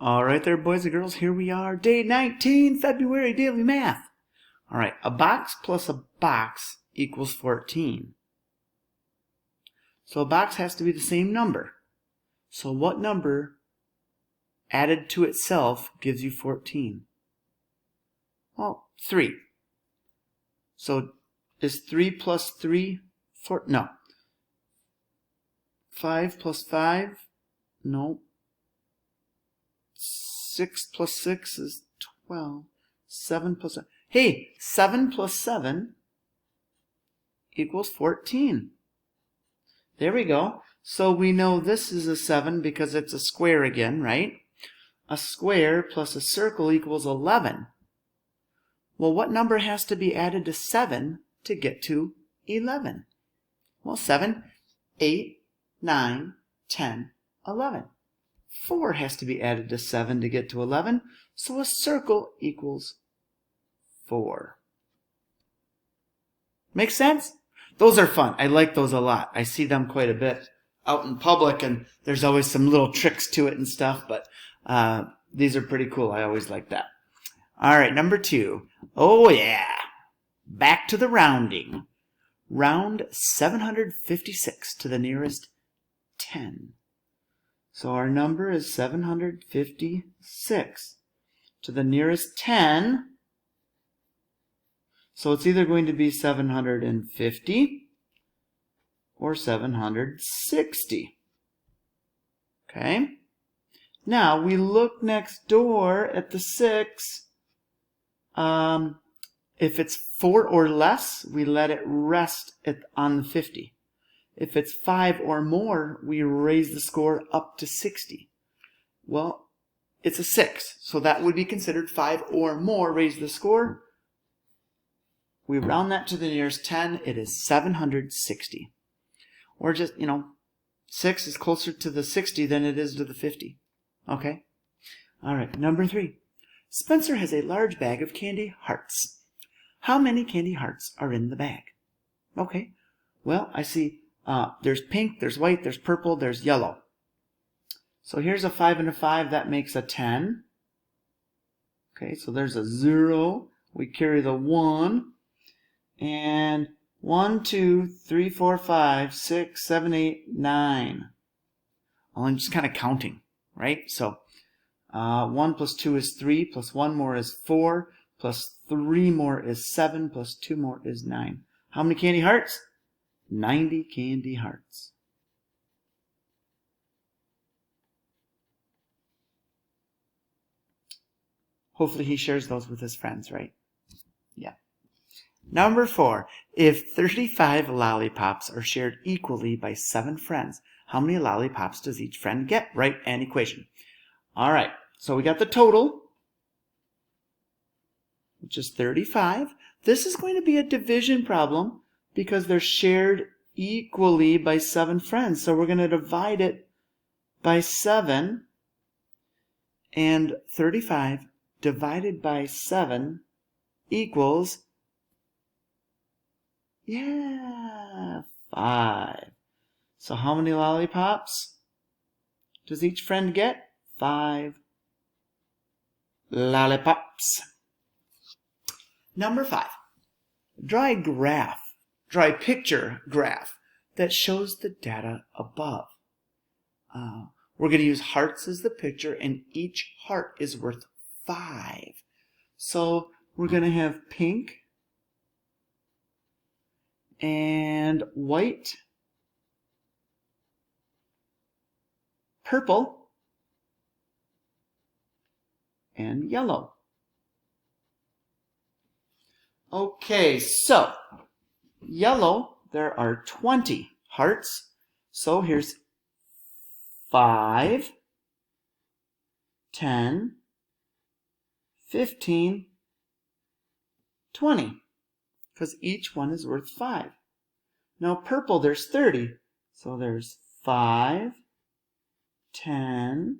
All right there, boys and girls, here we are, day 19, February Daily Math. All right, a box plus a box equals 14. So a box has to be the same number. So what number added to itself gives you 14? Well, 3. So is 3 plus 3 4? No. 5 plus 5? No. 6 plus 6 is 12. 7 plus 7. Hey, 7 plus 7 equals 14. There we go. So we know this is a 7 because it's a square again, right? A square plus a circle equals 11. Well, what number has to be added to 7 to get to 11? Well, 7, 8, 9, 10, 11. 4 has to be added to 7 to get to 11, so a circle equals 4. Make sense? Those are fun. I like those a lot. I see them quite a bit out in public, and there's always some little tricks to it and stuff, but these are pretty cool. I always like that. All right, number 2. Oh, yeah. Back to the rounding. Round 756 to the nearest 10. So our number is 756 to the nearest 10. So it's either going to be 750 or 760. Okay? Now we look next door at the 6. If it's 4 or less, we let it rest on the 50. If it's 5 or more, we raise the score up to 60. Well, it's a 6, so that would be considered 5 or more, raise the score. We round that to the nearest 10, it is 760. Or just, 6 is closer to the 60 than it is to the 50. Okay? All right, number 3. Spencer has a large bag of candy hearts. How many candy hearts are in the bag? Okay, well, I see there's pink, there's white, there's purple, there's yellow. So here's a 5 and a 5, that makes a 10. Okay, so there's a 0. We carry the 1. And 1, 2, 3, 4, 5, 6, 7, 8, 9. Well, I'm just kind of counting, right? So 1 plus 2 is 3, plus 1 more is 4, plus 3 more is 7, plus 2 more is 9. How many candy hearts? 90 candy hearts. Hopefully he shares those with his friends, right? Yeah. Number 4. If 35 lollipops are shared equally by 7 friends, how many lollipops does each friend get? Write an equation. All right, so we got the total, which is 35. This is going to be a division problem because they're shared equally by 7 friends. So we're going to divide it by 7. And 35 divided by 7 equals, 5. So how many lollipops does each friend get? 5 lollipops. Number 5. Draw a picture graph that shows the data above. We're going to use hearts as the picture, and each heart is worth 5. So we're going to have pink and white, purple, and yellow. Okay, so yellow, there are 20 hearts. So here's 5, 10, 15, 20, because each one is worth 5. Now purple, there's 30. So there's 5, 10,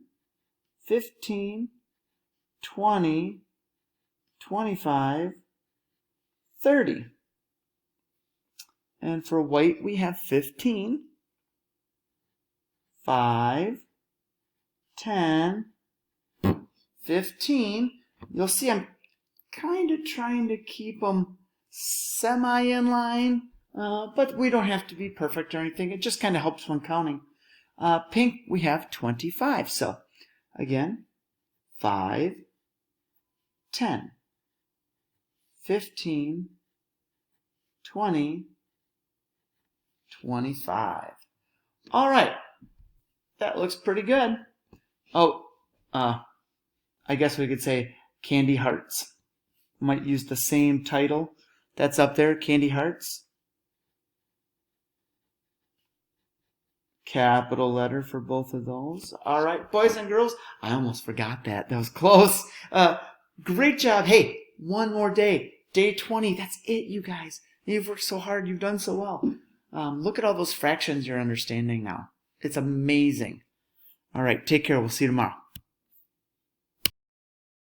15, 20, 25, 30. And for white, we have 15, 5, 10, 15. You'll see I'm kind of trying to keep them semi in line, but we don't have to be perfect or anything. It just kind of helps when counting. Pink, we have 25. So again, 5, 10, 15, 20, 25. All right, that looks pretty good. Oh, I guess we could say Candy Hearts. Might use the same title that's up there, Candy Hearts. Capital letter for both of those. All right, boys and girls, I almost forgot that. That was close. Great job. Hey, one more day. Day 20. That's it, you guys. You've worked so hard. You've done so well. Look at all those fractions you're understanding now. It's amazing. All right, take care. We'll see you tomorrow.